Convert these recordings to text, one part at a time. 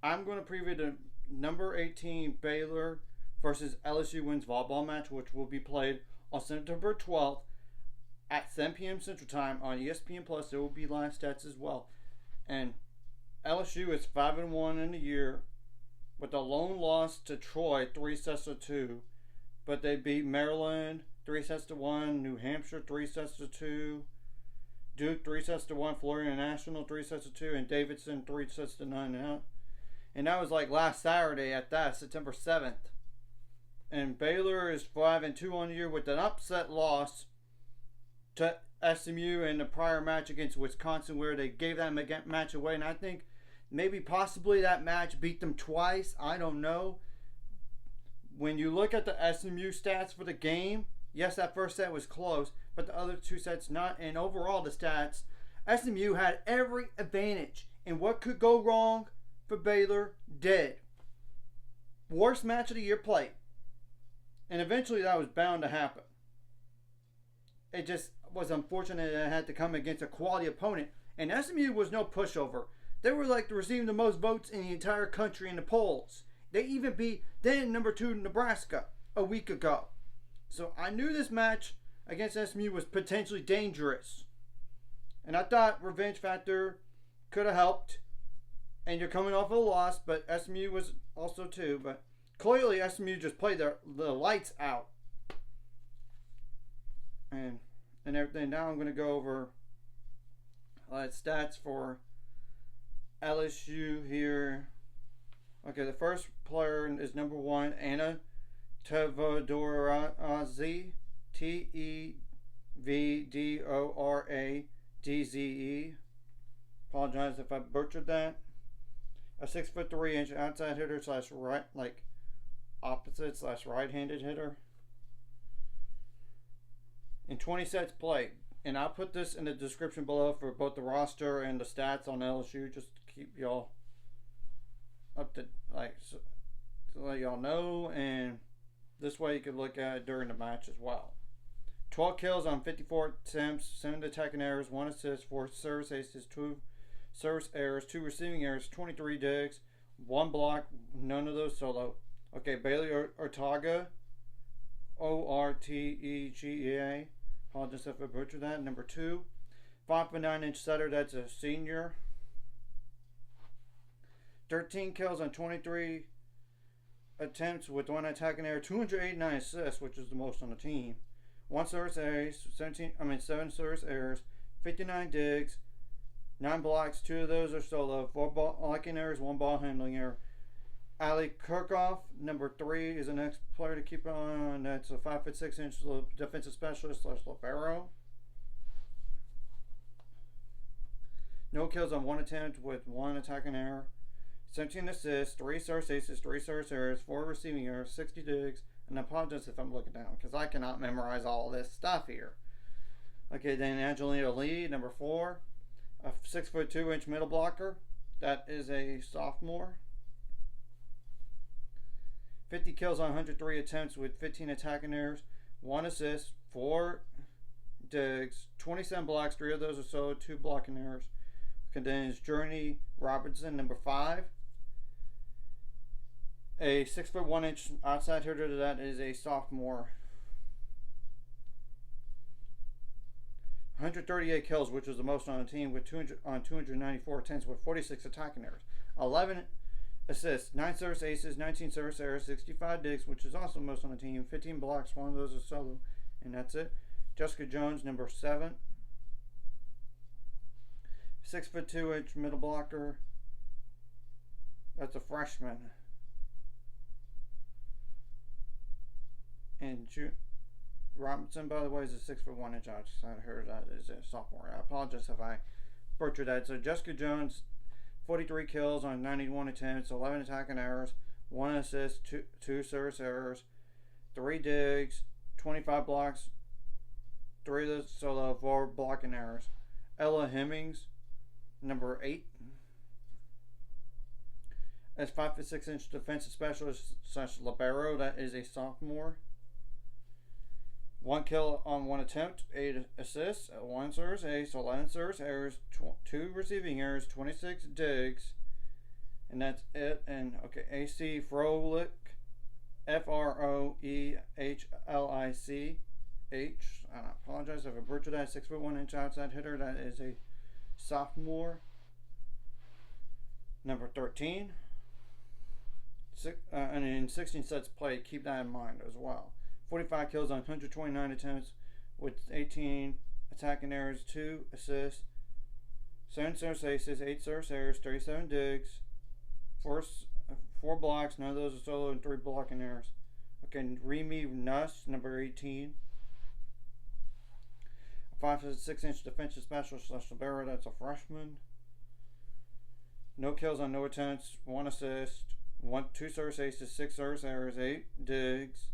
I'm going to preview the number 18 Baylor versus LSU Wins volleyball match, which will be played on September 12th at 7 p.m. Central Time on ESPN Plus. There will be live stats as well. And LSU is 5-1 in the year with a lone loss to Troy, 3-2. But they beat Maryland 3-1, New Hampshire 3-2, Duke 3-1, Florida National 3-2, and Davidson 3-9. And that was like last Saturday at that, September 7th. And Baylor is 5-2 on the year with an upset loss to SMU in the prior match against Wisconsin, where they gave that match away. And I think maybe possibly that match beat them twice. I don't know. When you look at the SMU stats for the game, yes, that first set was close, but the other two sets not. And overall, the stats, SMU had every advantage. And what could go wrong for Baylor did. Worst match of the year played. And eventually that was bound to happen. It just was unfortunate that it had to come against a quality opponent. And SMU was no pushover. They were like receiving the most votes in the entire country in the polls. They even beat then number 2 Nebraska a week ago. So I knew this match against SMU was potentially dangerous. And I thought revenge factor could have helped. And you're coming off a loss, but SMU was also too. But clearly SMU just played the lights out. And everything. Now I'm going to go over stats for LSU here. Okay, the first player is number 1, Anna Tevodoradze, Tevdoradze. Apologize if I butchered that. A 6'3" outside hitter / right, like opposite / right-handed hitter. In 20 sets played. And I'll put this in the description below for both the roster and the stats on LSU, just to keep y'all up to to let y'all know, and this way you can look at it during the match as well. 12 kills on 54 attempts, 7 attacking errors, 1 assist, 4 service aces, 2 service errors, 2 receiving errors, 23 digs, 1 block, none of those solo. Okay, Bailey Ortega, Ortega. Apologize if I butchered that. Number 2, 5'9" setter. That's a senior. 13 kills on 23 attempts with 1 attacking error, 289 assists, which is the most on the team. 1 service ace, 7 service errors, 59 digs, 9 blocks. 2 of those are solo. 4 blocking errors, 1 ball handling error. Ali Kirchhoff, number 3, is the next player to keep on. That's a 5'6" defensive specialist / libero. No kills on 1 attempt with 1 attacking error. 17 assists, 3 service aces, 3 service errors, 4 receiving errors, 60 digs. And I apologize if I'm looking down because I cannot memorize all this stuff here. Okay, then Angelina Lee, number 4, a 6'2" middle blocker. That is a sophomore. 50 kills on 103 attempts with 15 attacking errors, 1 assist, 4 digs, 27 blocks, 3 of those are solo, 2 blocking errors. Okay, then is Journey Robertson, number 5. A 6'1" outside hitter. That is a sophomore. 138 kills, which was the most on the team, with 294 attempts with 46 attacking errors. 11 assists, 9 service aces, 19 service errors, 65 digs, which is also most on the team, 15 blocks, 1 of those is solo, and that's it. Jessica Jones, number 7. 6'2" middle blocker. That's a freshman. And Robinson, by the way, is a 6'1" outside hitter. That is a sophomore. I apologize if I butchered that. So Jessica Jones, 43 kills on 91 attempts, 11 attacking errors, 1 assist, 2 service errors, 3 digs, 25 blocks, 3 of those solo, 4 blocking errors. Ella Hemmings, number 8. That's 5'6" defensive specialist / libero. That is a sophomore. 1 kill on 1 attempt, 8 assists, 1 service ace, 11 service errors, 2 receiving errors, 26 digs, And that's it. And okay, AC Froelich, Froehlich. I apologize if I butchered that. 6'1" outside hitter. That is a sophomore. Number 13. And in 16 sets played, keep that in mind as well. 45 kills on 129 attempts with 18 attacking errors, 2 assists, 7 service aces, 8 service errors, 37 digs, 4 blocks, none of those are solo, and 3 blocking errors. Okay, Remy Nuss, number 18. 5'6" defensive specialist / libero, that's a freshman. No kills on no attempts, 1 assist, 2 service aces, 6 service errors, 8 digs.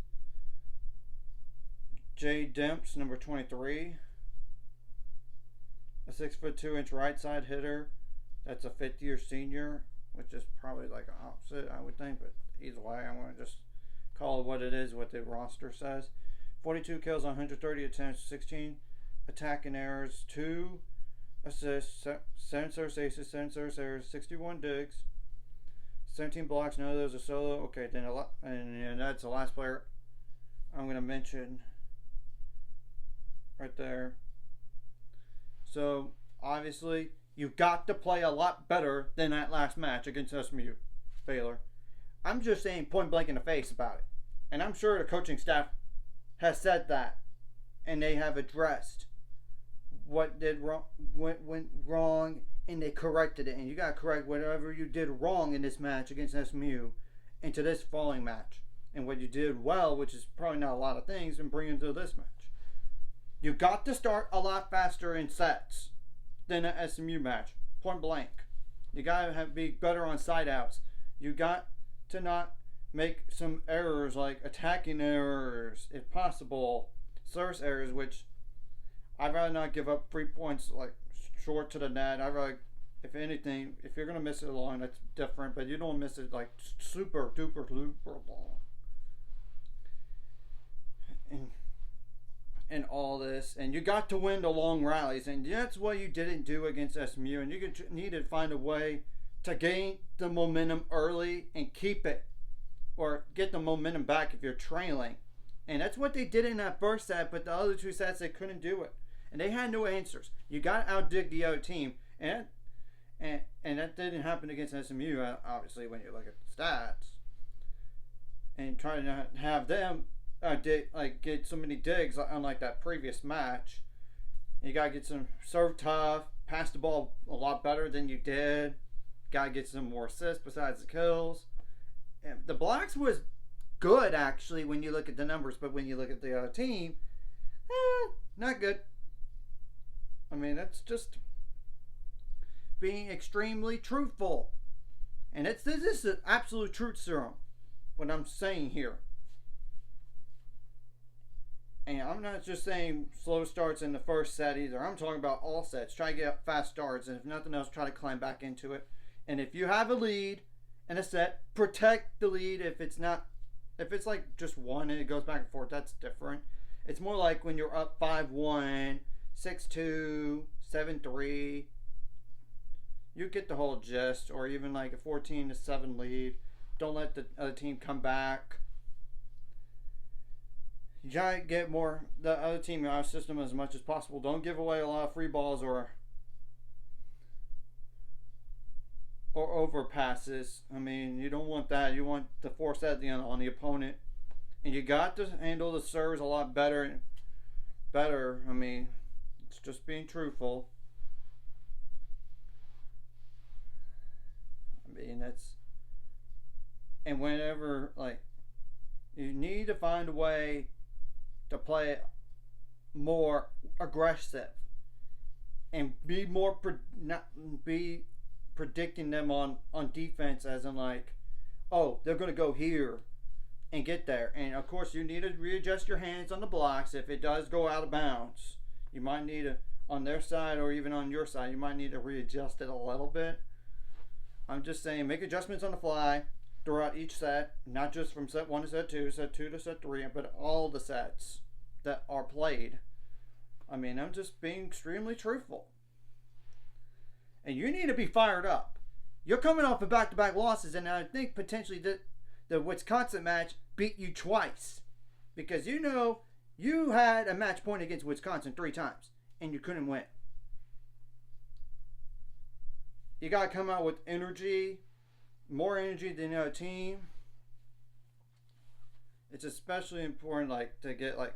Jay Demps, number 23. A 6'2" right side hitter. That's a 5th-year senior, which is probably like an opposite, I would think, but either way, I'm going to just call it what it is, what the roster says. 42 kills on 130 attempts, 16 attacking errors, 2 assists, 7 service aces, 7 service errors, 61 digs, 17 blocks, none of those are solo. Okay, then and that's the last player I'm going to mention right there. So, obviously, you've got to play a lot better than that last match against SMU, Baylor. I'm just saying point blank in the face about it. And I'm sure the coaching staff has said that. And they have addressed what went wrong, and they corrected it. And you got to correct whatever you did wrong in this match against SMU into this following match. And what you did well, which is probably not a lot of things, and bring into this match. You got to start a lot faster in sets than an SMU match. Point blank. You got to be better on side outs. You got to not make some errors like attacking errors, if possible. Service errors, which I'd rather not give up 3 points like short to the net. I'd rather, if anything, if you're going to miss it long, that's different. But you don't miss it like super duper long. And all this, and you got to win the long rallies, and that's what you didn't do against SMU. And you need to find a way to gain the momentum early and keep it, or get the momentum back if you're trailing. And that's what they did in that first set, but the other 2 sets they couldn't do it, and they had no answers. You got to outdig the other team, and that didn't happen against SMU. Obviously, when you look at the stats and try to have them get so many digs, unlike that previous match. You gotta get some serve tough, pass the ball a lot better than you did. Gotta get some more assists besides the kills. And the blocks was good actually when you look at the numbers, but when you look at the other team, not good. I mean, that's just being extremely truthful, and this is an absolute truth serum. What I'm saying here. And I'm not just saying slow starts in the first set either. I'm talking about all sets. Try to get fast starts, and if nothing else, try to climb back into it. And if you have a lead in a set, protect the lead. If it's like just one and it goes back and forth, that's different. It's more like when you're up 5-1, 6-2, 7-3. You get the whole gist. Or even like a 14-7 lead. Don't let the other team come back. You try to get the other team out of system as much as possible. Don't give away a lot of free balls or overpasses. I mean, you don't want that. You want to force that on the opponent. And you got to handle the serves a lot better. I mean, it's just being truthful. I mean, and whenever, you need to find a way to play more aggressive and be more not be predicting them on defense, as in they're going to go here and get there. And of course you need to readjust your hands on the blocks. If it does go out of bounds, you might need to, on their side or even on your side, you might need to readjust it a little bit. I'm just saying, make adjustments on the fly throughout each set, not just from set 1 to set 2, set 2 to set 3, but all the sets that are played. I mean, I'm just being extremely truthful. And you need to be fired up. You're coming off of back-to-back losses, and I think potentially the Wisconsin match beat you twice. Because you know you had a match point against Wisconsin 3 times, and you couldn't win. You got to come out with energy, more energy than the other team. It's especially important, like, to get, like,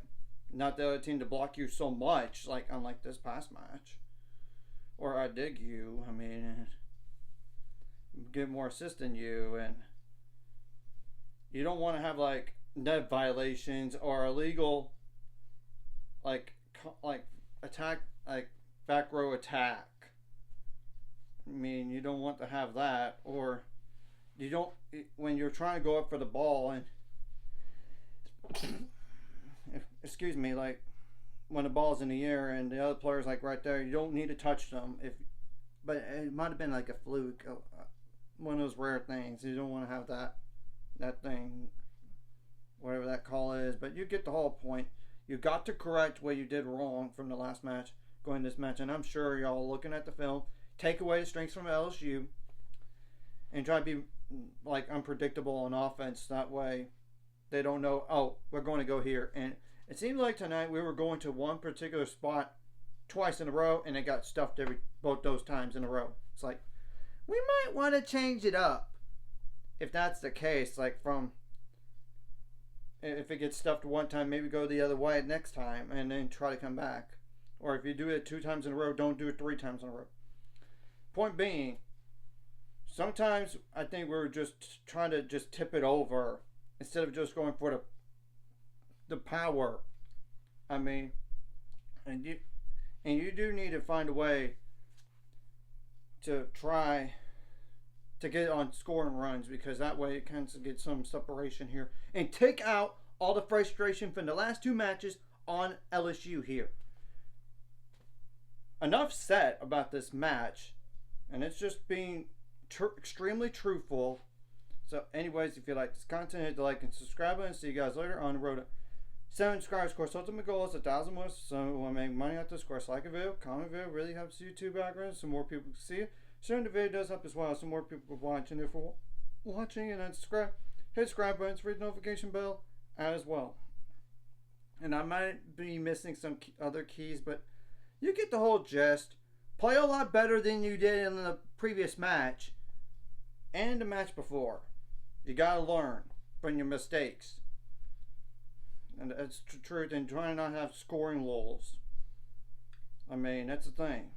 not the other team to block you so much, like, unlike this past match. Or I dig you, I mean, get more assists than you, and you don't want to have, like, net violations or illegal, like attack, like, back row attack. I mean, you don't want to have that, or you don't, when you're trying to go up for the ball and excuse me, like when the ball's in the air and the other player's like right there, you don't need to touch them. But it might have been like a fluke, one of those rare things. You don't want to have that thing, whatever that call is. But you get the whole point. You got to correct what you did wrong from the last match, going this match, and I'm sure y'all looking at the film, take away the strengths from LSU, and try to be like unpredictable on offense. That way, they don't know. Oh, we're going to go here. And it seemed like tonight we were going to one particular spot twice in a row, and it got stuffed both those times in a row. It's like, we might want to change it up. If that's the case, like if it gets stuffed one time, maybe go the other way next time and then try to come back. Or if you do it 2 times in a row, don't do it 3 times in a row. Point being, sometimes I think we're just trying to just tip it over instead of just going for the power. I mean, and you do need to find a way to try to get on scoring runs, because that way it can get some separation here and take out all the frustration from the last 2 matches on LSU here. Enough said about this match, and it's just being extremely truthful. So anyways, if you like this content, hit the like and subscribe button. See you guys later on the road to 7 subscribers. Of course, ultimate goal is 1,000 more. So we want to make money off this. Of course, like a video, comment video, really helps YouTube algorithm, so more people can see it. Sharing the video does help as well, so more people are watching. Therefore, watching, and then subscribe. Hit subscribe button, hit the notification bell as well. And I might be missing some other keys, but you get the whole gist. Play a lot better than you did in the previous match and the match before. You gotta learn from your mistakes, and that's the truth. And try not to have scoring lulls. I mean, that's the thing.